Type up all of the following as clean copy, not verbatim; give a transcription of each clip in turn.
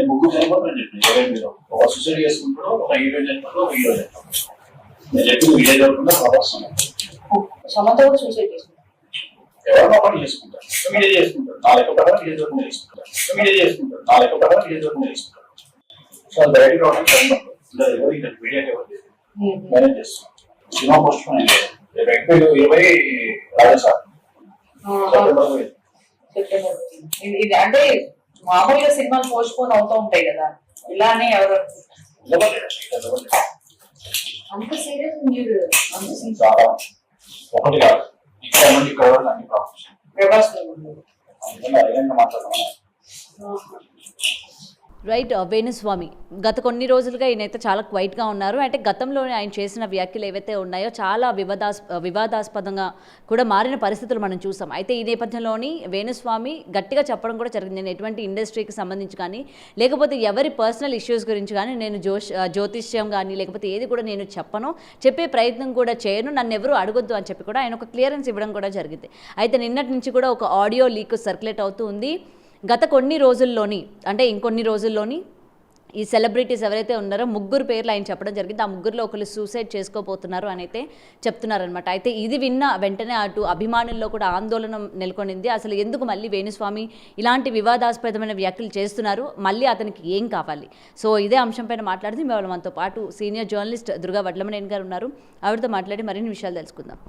ముగ్గురు చనిపోతారని చెప్పిన 20 ఒక సూసైడ్ చేసుకుంటాడు, ఒక హీరోయిన్ చనిపోతాడు, ఒక హీరో చనిపోతాడు. నేను చెప్పింది వీడియో జరుగుతుందా ప్రభాస్ సమంత కూడా సూసైడ్ చేసుకుంటారు. ఎవరినో ఒకటి చేసుకుంటారు, మీడియా చేసుకుంటారు, నా లెక్క ప్రకారం వీడియో జరుగుతుంది చేసుకుంటారు, మీడియా చేసుకుంటారు, నా లెక్క ప్రకారం వీడియో జరుగుతుంది చేసుకుంటారు. సో అది బయటకు రావడానికి ఎవరు ఇక్కడ మీడియాకి ఎవరు మేనేజ్ చేస్తున్నాం. సినిమా పోస్ట్ పోన్ అయింది April 20 రాజస్థాన్ ఇది అంటే మామూలుగా సినిమాలు పోస్ట్ పోన్ అవుతూ ఉంటాయి కదా, ఇలానే ఎవరు అంత సీరియస్ మీరు చాలా ఒకటి కాదు ఇక్కడ నుండి ఇక్కడ వరకు అన్ని ప్రాబ్లమ్స్ ప్రభాస్ మాట్లాడుతున్నాం. రైట్. వేణుస్వామి గత కొన్ని రోజులుగా ఈయనైతే చాలా క్వైట్గా ఉన్నారు. అంటే గతంలో ఆయన చేసిన వ్యాఖ్యలు ఏవైతే ఉన్నాయో చాలా వివాదాస్పదంగా కూడా మారిన పరిస్థితులు మనం చూసాం. అయితే ఈ నేపథ్యంలోని వేణుస్వామి గట్టిగా చెప్పడం కూడా జరిగింది, నేను ఎటువంటి ఇండస్ట్రీకి సంబంధించి కానీ లేకపోతే ఎవరి పర్సనల్ ఇష్యూస్ గురించి కానీ నేను జ్యోతిష్యం కానీ లేకపోతే ఏది కూడా నేను చెప్పను, చెప్పే ప్రయత్నం కూడా చేయను, నన్ను ఎవరు అడగొద్దు అని చెప్పి కూడా ఆయన ఒక క్లియరెన్స్ ఇవ్వడం కూడా జరిగింది. అయితే నిన్నటి నుంచి కూడా ఒక ఆడియో లీక్ సర్క్యులేట్ అవుతూ ఉంది. గత కొన్ని రోజుల్లోని అంటే ఇంకొన్ని రోజుల్లోని ఈ సెలబ్రిటీస్ ఎవరైతే ఉన్నారో ముగ్గురు పేర్లు ఆయన చెప్పడం జరిగింది. ఆ ముగ్గురులో ఒకరు సూసైడ్ చేసుకోబోతున్నారు అని అయితే చెప్తున్నారనమాట. అయితే ఇది విన్న వెంటనే అటు అభిమానుల్లో కూడా ఆందోళన నెలకొనింది. అసలు ఎందుకు మళ్ళీ వేణుస్వామి ఇలాంటి వివాదాస్పదమైన వ్యాఖ్యలు చేస్తున్నారు, మళ్ళీ అతనికి ఏం కావాలి? సో ఇదే అంశంపైన మాట్లాడితే మేము మనతో పాటు సీనియర్ జర్నలిస్ట్ దుర్గా వడ్లమనేని గారు ఉన్నారు. ఆవిడతో మాట్లాడి మరిన్ని విషయాలు తెలుసుకుందాం.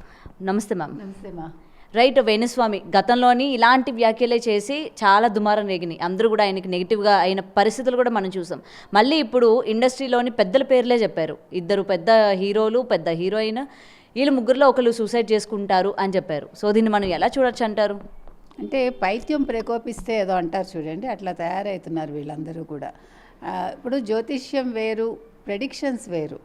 నమస్తే మ్యామ్. నమస్తే మా. రైట్. వేణుస్వామి గతంలోని ఇలాంటి వ్యాఖ్యలే చేసి చాలా దుమారం రేగినాయి, అందరూ కూడా ఆయనకి నెగిటివ్గా అయిన పరిస్థితులు కూడా మనం చూసాం. మళ్ళీ ఇప్పుడు ఇండస్ట్రీలోని పెద్దల పేర్లే చెప్పారు, ఇద్దరు పెద్ద హీరోలు పెద్ద హీరోయిన్, వీళ్ళు ముగ్గురులో ఒకరు సూసైడ్ చేసుకుంటారు అని చెప్పారు. సో దీన్ని మనం ఎలా చూడొచ్చు అంటారు? అంటే పైత్యం ప్రకోపిస్తే ఏదో అంటారు చూడండి, అట్లా తయారవుతున్నారు వీళ్ళందరూ కూడా. ఇప్పుడు జ్యోతిష్యం వేరు, ప్రెడిక్షన్స్ వేరు.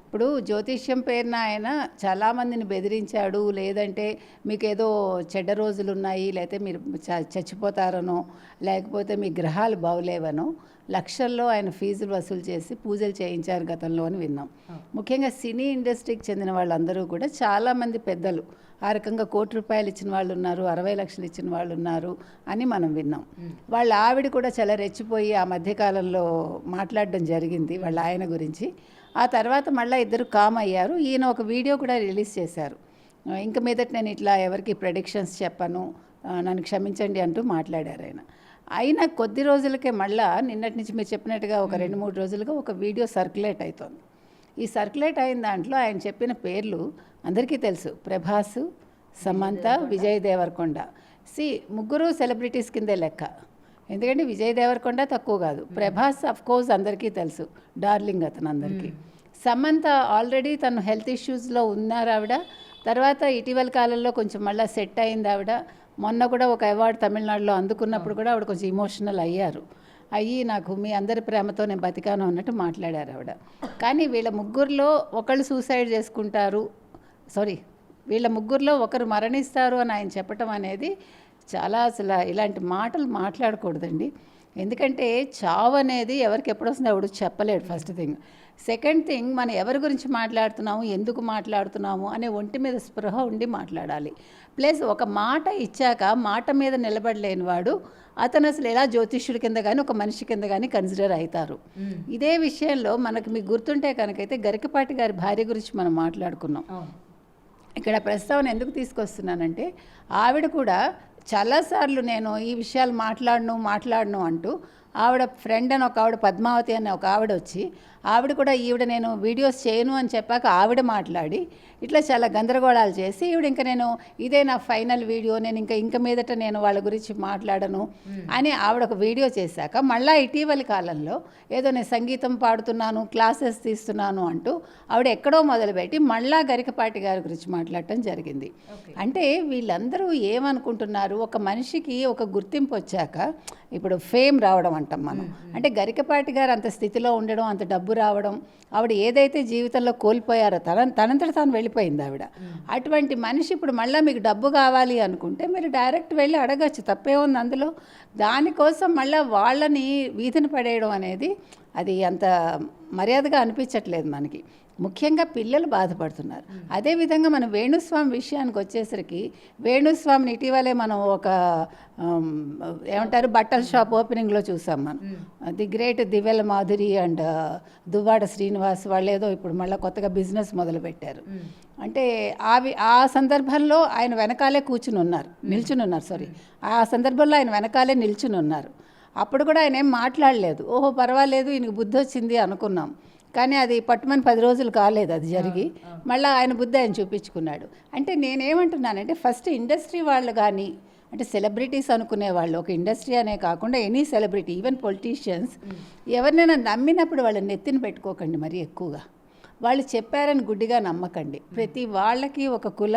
ఇప్పుడు జ్యోతిష్యం పేరున ఆయన చాలామందిని బెదిరించాడు, లేదంటే మీకు ఏదో చెడ్డ రోజులు ఉన్నాయి, లేకపోతే మీరు చచ్చిపోతారనో, లేకపోతే మీ గ్రహాలు బాగులేవనో లక్షల్లో ఆయన ఫీజులు వసూలు చేసి పూజలు చేయించారు గతంలో అని విన్నాం. ముఖ్యంగా సినీ ఇండస్ట్రీకి చెందిన వాళ్ళందరూ కూడా చాలామంది పెద్దలు ఆ రకంగా ₹1,00,00,000 ఇచ్చిన వాళ్ళు ఉన్నారు, 60 లక్షలు ఇచ్చిన వాళ్ళు ఉన్నారు అని మనం విన్నాం. వాళ్ళ ఆవిడ కూడా చాలా రెచ్చిపోయి ఆ మధ్యకాలంలో మాట్లాడడం జరిగింది వాళ్ళ ఆయన గురించి. ఆ తర్వాత మళ్ళీ ఇద్దరు కామ్ అయ్యారు. ఈయన ఒక వీడియో కూడా రిలీజ్ చేశారు, ఇంక మీదట నేను ఇట్లా ఎవరికి ప్రెడిక్షన్స్ చెప్పను, నన్ను క్షమించండి అంటూ మాట్లాడారు ఆయన. అయినా కొద్ది రోజులకే మళ్ళీ నిన్నటి నుంచి మీరు చెప్పినట్టుగా ఒక 2-3 రోజులుగా ఒక వీడియో సర్క్యులేట్ అవుతోంది. ఈ సర్క్యులేట్ అయిన దాంట్లో ఆయన చెప్పిన పేర్లు అందరికీ తెలుసు, ప్రభాస్, సమంత, విజయ్ దేవరకొండ. ముగ్గురు సెలబ్రిటీస్ కిందే లెక్క, ఎందుకంటే విజయ్ దేవరకొండ తక్కువ కాదు, ప్రభాస్ అఫ్కోర్స్ అందరికీ తెలుసు, డార్లింగ్ అతను అందరికీ. సమంత ఆల్రెడీ తను హెల్త్ ఇష్యూస్లో ఉన్నారు ఆవిడ. తర్వాత ఇటీవల కాలంలో కొంచెం మళ్ళీ సెట్ అయింది ఆవిడ. మొన్న కూడా ఒక అవార్డు తమిళనాడులో అందుకున్నప్పుడు కూడా ఆవిడ కొంచెం ఇమోషనల్ అయ్యారు. నాకు మీ అందరి ప్రేమతో నేను బతికాను అన్నట్టు మాట్లాడారు ఆవిడ. కానీ వీళ్ళ ముగ్గురులో ఒకళ్ళు సూసైడ్ చేసుకుంటారు, వీళ్ళ ముగ్గురులో ఒకరు మరణిస్తారు అని ఆయన చెప్పటం అనేది చాలా అసలు ఇలాంటి మాటలు మాట్లాడకూడదండి. ఎందుకంటే చావు అనేది ఎవరికి ఎప్పుడు వస్తుందో ఎవడు చెప్పలేడు, ఫస్ట్ థింగ్. సెకండ్ థింగ్, మనం ఎవరి గురించి మాట్లాడుతున్నాము, ఎందుకు మాట్లాడుతున్నాము అనే ఒంటి మీద స్పృహ ఉండి మాట్లాడాలి. ప్లస్ ఒక మాట ఇచ్చాక మాట మీద నిలబడలేని వాడు అతను అసలు ఎలా జ్యోతిష్యుడి కింద కానీ ఒక మనిషి కింద కానీ కన్సిడర్ అవుతారు. ఇదే విషయంలో మీకు గుర్తుంటే కనుకైతే గరికపాటి గారి భార్య గురించి మనం మాట్లాడుకున్నాం. ఇక్కడ ప్రస్తావన ఎందుకు తీసుకొస్తున్నానంటే ఆవిడ కూడా చాలాసార్లు నేను ఈ విషయాలు మాట్లాడను అంటూ ఆవిడ ఫ్రెండ్ అని ఒక ఆవిడ పద్మావతి అని ఒక ఆవిడ వచ్చి ఆవిడ కూడా నేను వీడియోస్ చేయను అని చెప్పాక ఆవిడ మాట్లాడి ఇట్లా చాలా గందరగోళాలు చేసి ఇంకా నేను ఇదే నా ఫైనల్ వీడియో, నేను ఇంకా మీదట నేను వాళ్ళ గురించి మాట్లాడను అని ఆవిడ ఒక వీడియో చేశాక మళ్ళీ ఇటీవలి కాలంలో ఏదో నేను సంగీతం పాడుతున్నాను, క్లాసెస్ తీస్తున్నాను అంటూ ఆవిడ ఎక్కడో మొదలుపెట్టి మళ్ళా గరికపాటి గారి గురించి మాట్లాడటం జరిగింది. అంటే వీళ్ళందరూ ఏమనుకుంటున్నారు, ఒక మనిషికి ఒక గుర్తింపు వచ్చాక ఇప్పుడు ఫేమ్ రావడం అంటాం మనం, అంటే గరికపాటి గారు అంత స్థితిలో ఉండడం, అంత డబ్బు రావడం, ఆవిడ ఏదైతే జీవితంలో కోల్పోయారో తనంతట తాను వెళ్ళిపోయింది ఆవిడ. అటువంటి మనిషి ఇప్పుడు మళ్ళీ మీకు డబ్బు కావాలి అనుకుంటే మీరు డైరెక్ట్ వెళ్ళి అడగచ్చు, తప్పే ఉంది అందులో. దానికోసం మళ్ళీ వాళ్ళని వీధిని పడేయడం అనేది అది అంత మర్యాదగా అనిపించట్లేదు మనకి. ముఖ్యంగా పిల్లలు బాధపడుతున్నారు. అదేవిధంగా మనం వేణుస్వామి విషయానికి వచ్చేసరికి వేణుస్వామిని ఇటీవలే మనం ఒక ఏమంటారు బట్టల షాప్ ఓపెనింగ్లో చూసాం మనం. The great Divvala Madhuri and Duvvada Srinivas వాళ్ళు ఏదో ఇప్పుడు మళ్ళీ కొత్తగా బిజినెస్ మొదలుపెట్టారు. అంటే ఆ సందర్భంలో ఆయన వెనకాలే నిల్చుని ఉన్నారు. ఆ సందర్భంలో ఆయన వెనకాలే నిల్చుని ఉన్నారు. అప్పుడు కూడా ఆయన ఏం మాట్లాడలేదు. ఓహో పర్వాలేదు ఈయనకు బుద్ధి వచ్చింది అనుకున్నాం. కానీ అది పట్టుమని 10 రోజులు కాలేదు అది జరిగి. మళ్ళీ ఆయన బుద్ధి ఆయన చూపించుకున్నాడు. అంటే నేనేమంటున్నానంటే ఫస్ట్ ఇండస్ట్రీ వాళ్ళు కానీ అంటే సెలబ్రిటీస్ అనుకునే వాళ్ళు, ఒక ఇండస్ట్రీ అనే కాకుండా ఎనీ సెలబ్రిటీ ఈవెన్ పొలిటీషియన్స్ ఎవరినైనా నమ్మినప్పుడు వాళ్ళని నెత్తిన పెట్టుకోకండి మరి ఎక్కువగా. వాళ్ళు చెప్పారని గుడ్డిగా నమ్మకండి. ప్రతి వాళ్ళకి ఒక కుల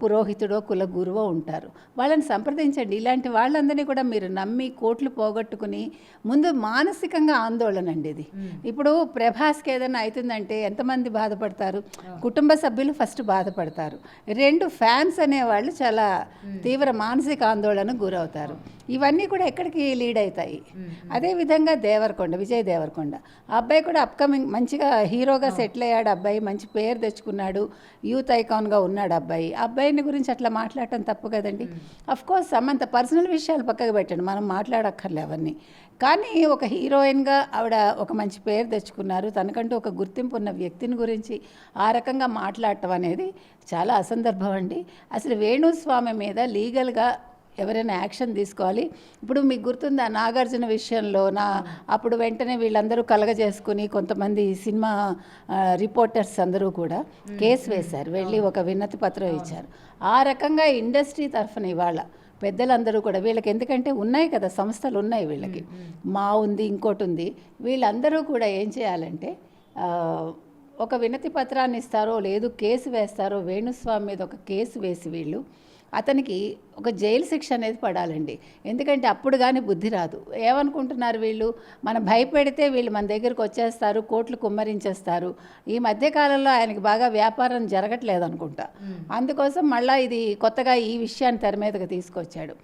పురోహితుడో కుల గురువో ఉంటారు. వాళ్ళని సంప్రదించండి. ఇలాంటి వాళ్ళందరినీ కూడా మీరు నమ్మి కోట్లు పోగొట్టుకుని ముందు మానసికంగా ఆందోళన అండి ఇది. ఇప్పుడు ప్రభాస్కి ఏదైనా అవుతుందంటే ఎంతమంది బాధపడతారు? కుటుంబ సభ్యులు ఫస్ట్ బాధపడతారు. 2 ఫ్యాన్స్ అనేవాళ్ళు చాలా తీవ్ర మానసిక ఆందోళనకు గురవుతారు. ఇవన్నీ కూడా ఎక్కడికి లీడ్ అవుతాయి. అదేవిధంగా విజయ్ దేవరకొండ ఆ అబ్బాయి కూడా అప్కమింగ్ మంచిగా హీరోగా సెటిల్ అయ్యాడు. అబ్బాయి మంచి పేరు తెచ్చుకున్నాడు. యూత్ ఐకాన్గా ఉన్నాడు అబ్బాయి. అబ్బాయిని గురించి అట్లా మాట్లాడటం తప్పు కదండి. అఫ్కోర్స్ సమంత పర్సనల్ విషయాలు పక్కకు పెట్టండి, మనం మాట్లాడక్కర్లే అవన్నీ. కానీ ఒక హీరోయిన్గా ఆవిడ ఒక మంచి పేరు తెచ్చుకున్నారు. తనకంటూ ఒక గుర్తింపు ఉన్న వ్యక్తిని గురించి ఆ రకంగా మాట్లాడటం అనేది చాలా అసందర్భం అండి. అసలు వేణుస్వామి మీద లీగల్గా ఎవరైనా యాక్షన్ తీసుకోవాలి. ఇప్పుడు మీకు గుర్తుందా నాగార్జున విషయంలో అప్పుడు వెంటనే వీళ్ళందరూ కలగజేసుకుని కొంతమంది సినిమా రిపోర్టర్స్ అందరూ కూడా కేసు వేశారు, వెళ్ళి ఒక వినతి పత్రం ఇచ్చారు. ఆ రకంగా ఇండస్ట్రీ తరఫున ఇవాళ పెద్దలందరూ కూడా వీళ్ళకి ఎందుకంటే ఉన్నాయి కదా సంస్థలు ఉన్నాయి వీళ్ళకి, మా ఉంది ఇంకోటి ఉంది, వీళ్ళందరూ కూడా ఏం చేయాలంటే ఒక వినతి పత్రాన్ని ఇస్తారో లేదు కేసు వేస్తారో వేణుస్వామి మీద ఒక కేసు వేసి వీళ్ళు అతనికి ఒక జైలు శిక్ష అనేది పడాలండి. ఎందుకంటే అప్పుడు కానీ బుద్ధి రాదు. ఏమనుకుంటున్నారు వీళ్ళు, మనం భయపెడితే వీళ్ళు మన దగ్గరకు వచ్చేస్తారు, కోట్లు కుమ్మరించేస్తారు. ఈ మధ్యకాలంలో ఆయనకి బాగా వ్యాపారం జరగట్లేదు అనుకుంటా. అందుకోసం మళ్ళీ ఇది కొత్తగా ఈ విషయాన్ని తెర మీదకి తీసుకొచ్చాడు.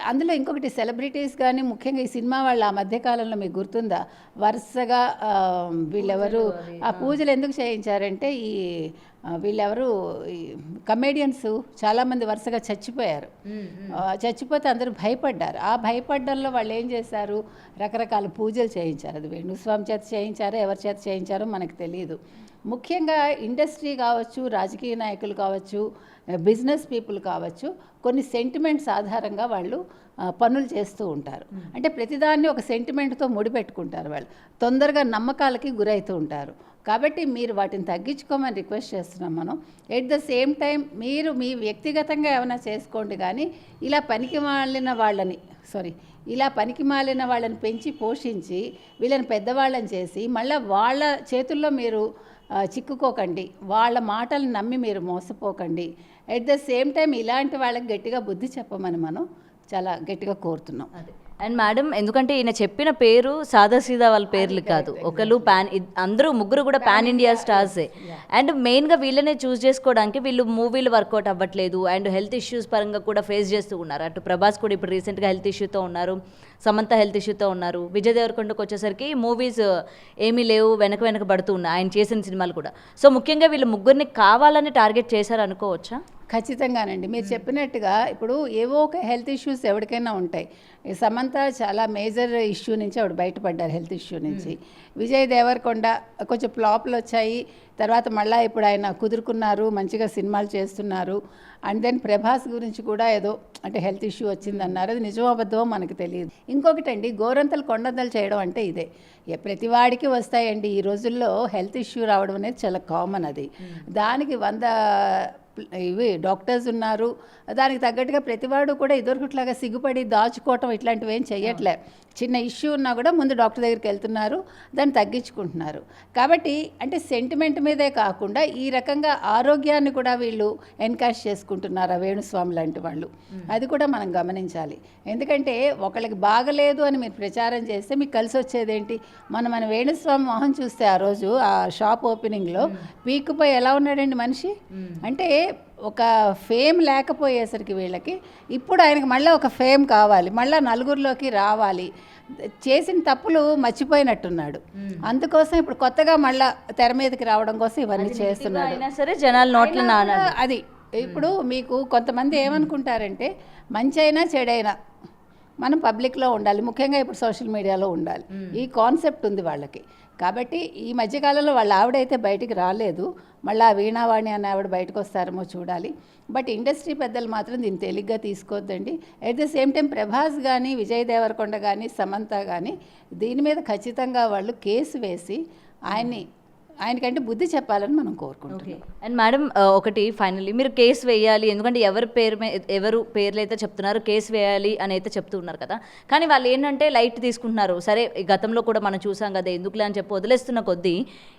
అందులో ఇంకొకటి సెలబ్రిటీస్ కానీ ముఖ్యంగా ఈ సినిమా వాళ్ళు ఆ మధ్యకాలంలో మీకు గుర్తుందా వరుసగా వీళ్ళెవరు ఆ పూజలు ఎందుకు చేయించారంటే వీళ్ళెవరు కమేడియన్స్ చాలామంది వరుసగా చచ్చిపోయారు. చచ్చిపోతే అందరూ భయపడ్డారు. ఆ భయపడ్డంలో వాళ్ళు ఏం చేశారు, రకరకాల పూజలు చేయించారు. అది వేణుస్వామి చేత చేయించారో ఎవరి చేత చేయించారో మనకు తెలియదు. ముఖ్యంగా ఇండస్ట్రీ కావచ్చు, రాజకీయ నాయకులు కావచ్చు, బిజినెస్ పీపుల్ కావచ్చు, కొన్ని సెంటిమెంట్స్ ఆధారంగా వాళ్ళు పనులు చేస్తూ ఉంటారు. అంటే ప్రతిదాన్ని ఒక సెంటిమెంట్తో ముడిపెట్టుకుంటారు. వాళ్ళు తొందరగా నమ్మకాలకి గురవుతూ ఉంటారు. కాబట్టి మీరు వాటిని తగ్గించుకోమని రిక్వెస్ట్ చేస్తున్నాం మనం. ఎట్ ద సేమ్ టైం మీరు మీ వ్యక్తిగతంగా ఏమైనా చేసుకోండి, కానీ ఇలా పనికి మాలిన వాళ్ళని పెంచి పోషించి వీళ్ళని పెద్దవాళ్ళని చేసి మళ్ళీ వాళ్ళ చేతుల్లో మీరు చిక్కుకోకండి, వాళ్ళ మాటలు నమ్మి మీరు మోసపోకండి. ఎట్ ద సేమ్ టైం ఇలాంటి వాళ్ళకి గట్టిగా బుద్ధి చెప్పమని మనం చాలా గట్టిగా కోరుతున్నాం. అండ్ మేడం, ఎందుకంటే ఈయన చెప్పిన పేరు సాదాసీదా వాళ్ళ పేర్లు కాదు, ఒకళ్ళు అందరూ ముగ్గురు కూడా పాన్ ఇండియా స్టార్సే. అండ్ మెయిన్గా వీళ్ళనే చూస్ చేసుకోవడానికి వీళ్ళు మూవీలు వర్కౌట్ అవ్వట్లేదు అండ్ హెల్త్ ఇష్యూస్ పరంగా కూడా ఫేస్ చేస్తూ ఉన్నారు. అటు ప్రభాస్ కూడా ఇప్పుడు రీసెంట్గా హెల్త్ ఇష్యూతో ఉన్నారు, సమంత హెల్త్ ఇష్యూతో ఉన్నారు. విజయ్ దేవరకొండకు వచ్చేసరికి మూవీస్ ఏమీ లేవు, వెనక పడుతూ ఉన్నాయి ఆయన చేసిన సినిమాలు కూడా. సో ముఖ్యంగా వీళ్ళు ముగ్గురిని కావాలని టార్గెట్ చేశారు అనుకోవచ్చా? ఖచ్చితంగానండి, మీరు చెప్పినట్టుగా ఇప్పుడు ఏవో ఒక హెల్త్ ఇష్యూస్ ఎవరికైనా ఉంటాయి. సమంత చాలా మేజర్ ఇష్యూ నుంచి ఆవిడ బయటపడ్డారు, హెల్త్ ఇష్యూ నుంచి. విజయ్ దేవరకొండ కొంచెం ఫ్లాప్లు వచ్చాయి, తర్వాత మళ్ళీ ఇప్పుడు ఆయన కుదురుకున్నారు, మంచిగా సినిమాలు చేస్తున్నారు. అండ్ దెన్ ప్రభాస్ గురించి కూడా ఏదో అంటే హెల్త్ ఇష్యూ వచ్చిందన్నారు, అది నిజమో అబద్ధమో మనకు తెలియదు. ఇంకొకటండి, గోరంతలు కొండంతలు చేయడం అంటే ఇదే, ప్రతి వాడికి వస్తాయండి. ఈ రోజుల్లో హెల్త్ ఇష్యూ రావడం అనేది చాలా కామన్. అది దానికి 100 డాక్టర్స్ ఉన్నారు, దానికి తగ్గట్టుగా ప్రతివాడు కూడా ఇదివరకుట్లాగా సిగ్గుపడి దాచుకోవటం ఇట్లాంటివి ఏం చెయ్యట్లే. చిన్న ఇష్యూ ఉన్నా కూడా ముందు డాక్టర్ దగ్గరికి వెళ్తున్నారు, దాన్ని తగ్గించుకుంటున్నారు. కాబట్టి అంటే సెంటిమెంట్ మీదే కాకుండా ఈ రకంగా ఆరోగ్యాన్ని కూడా వీళ్ళు ఎన్కాష్ చేసుకుంటున్నారు వేణుస్వామి లాంటి వాళ్ళు. అది కూడా మనం గమనించాలి. ఎందుకంటే ఒకళ్ళకి బాగలేదు అని మీరు ప్రచారం చేస్తే మీకు కలిసి వచ్చేదేంటి? మన వేణుస్వామి మొహం చూస్తే ఆ రోజు ఆ షాప్ ఓపెనింగ్లో పీక్కుపోయి ఎలా ఉన్నాడండి మనిషి. అంటే ఒక ఫేమ్ లేకపోయేసరికి వీళ్ళకి ఇప్పుడు ఆయనకి మళ్ళీ ఒక ఫేమ్ కావాలి, మళ్ళీ నలుగురిలోకి రావాలి, చేసిన తప్పులు మర్చిపోయినట్టున్నాడు. అందుకోసం ఇప్పుడు కొత్తగా మళ్ళీ తెర మీదకి రావడం కోసం ఇవన్నీ చేస్తున్నాడు. అయినా సరే జనాల నోట్ల నానాలి. అది ఇప్పుడు మీకు కొంతమంది ఏమనుకుంటారంటే మంచి అయినా చెడైనా మనం పబ్లిక్లో ఉండాలి, ముఖ్యంగా ఇప్పుడు సోషల్ మీడియాలో ఉండాలి, ఈ కాన్సెప్ట్ ఉంది వాళ్ళకి. కాబట్టి ఈ మధ్యకాలంలో వాళ్ళ ఆవిడైతే బయటికి రాలేదు, మళ్ళీ ఆ వీణావాణి అనే ఆవిడ బయటకు వస్తారేమో చూడాలి. బట్ ఇండస్ట్రీ పెద్దలు మాత్రం దీన్ని తేలిగ్గా తీసుకోవద్దండి. At the same time Prabhas కానీ, విజయ్ దేవరకొండ కానీ, సమంత కానీ దీని మీద ఖచ్చితంగా వాళ్ళు కేసు వేసి ఆయనకంటే బుద్ధి చెప్పాలని మనం కోరుకుంటున్నాం. అండ్ మేడం ఒకటి ఫైనల్లీ మీరు కేసు వేయాలి, ఎందుకంటే ఎవరు పేర్లు అయితే చెప్తున్నారు కేసు వేయాలి అని అయితే చెప్తూ ఉన్నారు కదా, కానీ వాళ్ళు ఏంటంటే లైట్ తీసుకుంటున్నారు. సరే గతంలో కూడా మనం చూసాం కదా, ఎందుకులే అని చెప్పి వదిలేస్తున్న కొద్దీ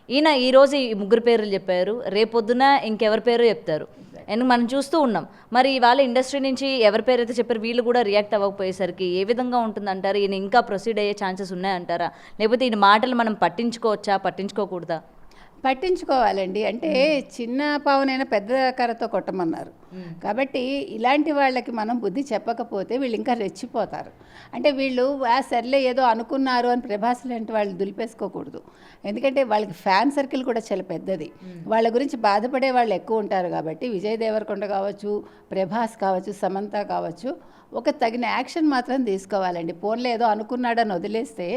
ఈయన ఈరోజు ఈ 3 పేర్లు చెప్పారు, రేపొద్దున ఇంకెవరి పేరు చెప్తారు, ఎందుకు మనం చూస్తూ ఉన్నాం. మరి వాళ్ళ ఇండస్ట్రీ నుంచి ఎవరి పేరు అయితే చెప్పారు వీళ్ళు కూడా రియాక్ట్ అవ్వకపోయేసరికి ఏ విధంగా ఉంటుందంటారు? ఈయన ఇంకా ప్రొసీడ్ అయ్యే ఛాన్సెస్ ఉన్నాయంటారా, లేకపోతే ఈయన మాటలు మనం పట్టించుకోవచ్చా, పట్టించుకోకూడదా? పట్టించుకోవాలండి. అంటే చిన్న పావునైనా పెద్ద కర్రతో కొట్టమన్నారు కాబట్టి ఇలాంటి వాళ్ళకి మనం బుద్ధి చెప్పకపోతే వీళ్ళు ఇంకా రెచ్చిపోతారు. అంటే వీళ్ళు సర్లే ఏదో అనుకున్నారు అని ప్రభాస్ లాంటి వాళ్ళు దులిపేసుకోకూడదు. ఎందుకంటే వాళ్ళకి ఫ్యాన్ సర్కిల్ కూడా చాలా పెద్దది, వాళ్ళ గురించి బాధపడే వాళ్ళు ఎక్కువ ఉంటారు. కాబట్టి విజయ్ దేవరకొండ కావచ్చు, ప్రభాస్ కావచ్చు, సమంత కావచ్చు, ఒక తగిన యాక్షన్ మాత్రం తీసుకోవాలండి. ఫోన్లో ఏదో అనుకున్నాడని వదిలేస్తే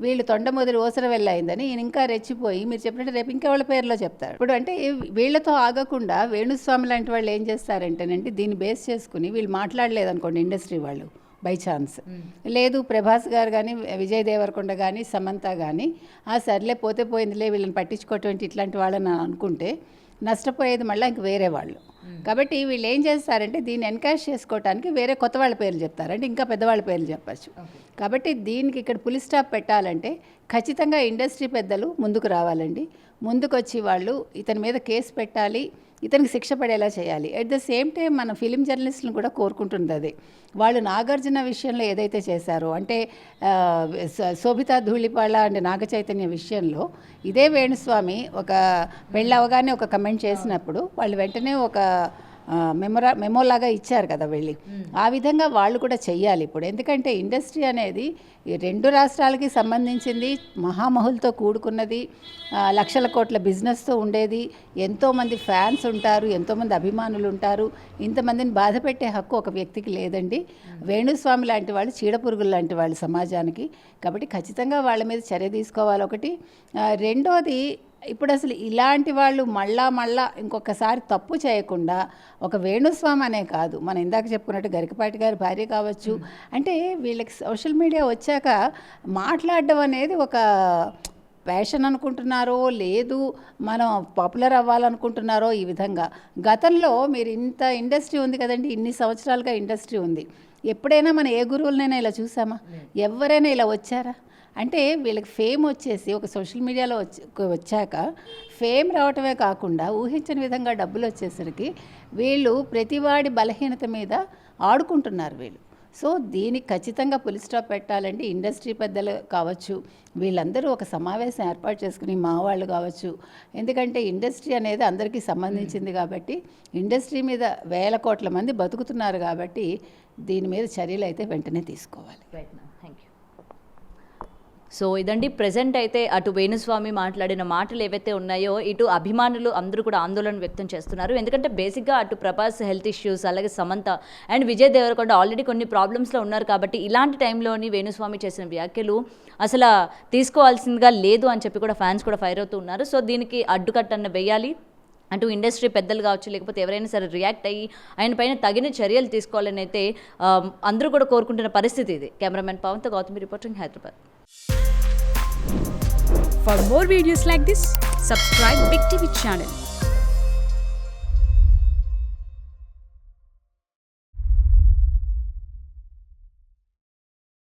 వీళ్ళు తొండ మొదలు ఓసర వెళ్ళయిందని ఈయన ఇంకా రెచ్చిపోయి మీరు చెప్పినట్టు రేపు ఇంకా వాళ్ళ పేరులో చెప్తారు. ఇప్పుడు అంటే వీళ్ళతో ఆగకుండా వేణుస్వామి లాంటి వాళ్ళు ఏం చేస్తారంటేనంటే దీన్ని బేస్ చేసుకుని వీళ్ళు మాట్లాడలేదనుకోండి ఇండస్ట్రీ వాళ్ళు బై ఛాన్స్, లేదు ప్రభాస్ గారు కానీ, విజయ్ దేవరకొండ కానీ, సమంత కానీ సర్లే పోతే పోయిందిలే వీళ్ళని పట్టించుకోవటం ఇట్లాంటి వాళ్ళని అనుకుంటే నష్టపోయేది మళ్ళీ ఇంక వేరే వాళ్ళు. కాబట్టి వీళ్ళు ఏం చేస్తారంటే దీన్ని ఎన్కాష్ చేసుకోవడానికి వేరే కొత్త వాళ్ళ పేర్లు చెప్తారు, అంటే ఇంకా పెద్దవాళ్ళ పేర్లు చెప్పచ్చు. కాబట్టి దీనికి ఇక్కడ పులి స్టాప్ పెట్టాలంటే ఖచ్చితంగా ఇండస్ట్రీ పెద్దలు ముందుకు రావాలండి. ముందుకు వచ్చి వాళ్ళు ఇతని మీద కేసు పెట్టాలి, ఇతనికి శిక్ష పడేలా చేయాలి. అట్ ద సేమ్ టైం మన ఫిలిం జర్నలిస్టులను కూడా కోరుకుంటుంది అది. వాళ్ళు నాగార్జున విషయంలో ఏదైతే చేశారో, అంటే శోభితా ధూళిపాళ అంటే నాగ చైతన్య విషయంలో ఇదే వేణుస్వామి ఒక పెళ్ళవగానే ఒక కమెంట్ చేసినప్పుడు వాళ్ళు వెంటనే ఒక మెమోలాగా ఇచ్చారు కదా వెళ్ళి, ఆ విధంగా వాళ్ళు కూడా చెయ్యాలి ఇప్పుడు. ఎందుకంటే ఇండస్ట్రీ అనేది ఈ 2 రాష్ట్రాలకి సంబంధించింది, మహామహులతో కూడుకున్నది, లక్షల కోట్ల బిజినెస్తో ఉండేది, ఎంతోమంది ఫ్యాన్స్ ఉంటారు, ఎంతోమంది అభిమానులు ఉంటారు. ఇంతమందిని బాధ పెట్టే హక్కు ఒక వ్యక్తికి లేదండి. వేణుస్వామి లాంటి వాళ్ళు చీడపురుగులు లాంటి వాళ్ళు సమాజానికి. కాబట్టి ఖచ్చితంగా వాళ్ళ మీద చర్య తీసుకోవాలి ఒకటి. రెండోది, ఇప్పుడు అసలు ఇలాంటి వాళ్ళు మళ్ళా ఇంకొకసారి తప్పు చేయకుండా ఒక వేణుస్వామి అనే కాదు, మనం ఇందాక చెప్పుకున్నట్టు గరికపాటి గారి భార్య కావచ్చు, అంటే వీళ్ళకి సోషల్ మీడియా వచ్చాక మాట్లాడడం అనేది ఒక ప్యాషన్ అనుకుంటున్నారో లేదు మనం పాపులర్ అవ్వాలనుకుంటున్నారో ఈ విధంగా. గతంలో మీరు ఇంత ఇండస్ట్రీ ఉంది కదండి, ఇన్ని సంవత్సరాలుగా ఇండస్ట్రీ ఉంది, ఎప్పుడైనా మనం ఏ గురువులనైనా ఇలా చూసామా? ఎవరైనా ఇలా వచ్చారా? అంటే వీళ్ళకి ఫేమ్ వచ్చేసి ఒక సోషల్ మీడియాలో వచ్చాక ఫేమ్ రావటమే కాకుండా ఊహించని విధంగా డబ్బులు వచ్చేసరికి వీళ్ళు ప్రతివాడి బలహీనత మీద ఆడుకుంటున్నారు వీళ్ళు. సో దీనికి ఖచ్చితంగా పులి స్టాప్ పెట్టాలండి. ఇండస్ట్రీ పెద్దలు కావచ్చు, వీళ్ళందరూ ఒక సమావేశం ఏర్పాటు చేసుకుని, మా వాళ్ళు కావచ్చు, ఎందుకంటే ఇండస్ట్రీ అనేది అందరికీ సంబంధించింది కాబట్టి, ఇండస్ట్రీ మీద వేల కోట్ల మంది బతుకుతున్నారు కాబట్టి దీని మీద చర్యలు అయితే వెంటనే తీసుకోవాలి. Thank you. సో ఇదండి ప్రెజెంట్ అయితే అటు వేణుస్వామి మాట్లాడిన మాటలు ఏవైతే ఉన్నాయో ఇటు అభిమానులు అందరూ కూడా ఆందోళన వ్యక్తం చేస్తున్నారు. ఎందుకంటే బేసిక్గా అటు ప్రభాస్ హెల్త్ ఇష్యూస్, అలాగే సమంత అండ్ విజయ్ దేవరకొండ ఆల్రెడీ కొన్ని ప్రాబ్లమ్స్లో ఉన్నారు. కాబట్టి ఇలాంటి టైంలోని వేణుస్వామి చేసిన వ్యాఖ్యలు అసలు తీసుకోవాల్సిందిగా లేదు అని చెప్పి కూడా ఫ్యాన్స్ కూడా ఫైర్ అవుతూ ఉన్నారు. సో దీనికి అడ్డుకట్టన్న వేయాలి, అటు ఇండస్ట్రీ పెద్దలు కావచ్చు, లేకపోతే ఎవరైనా సరే రియాక్ట్ అయ్యి ఆయన పైన తగిన చర్యలు తీసుకోవాలని అయితే అందరూ కూడా కోరుకుంటున్న పరిస్థితి ఇది. కెమెరామెన్ పవన్తో Gautami reporting, Hyderabad. For more videos like this, subscribe Big TV channel.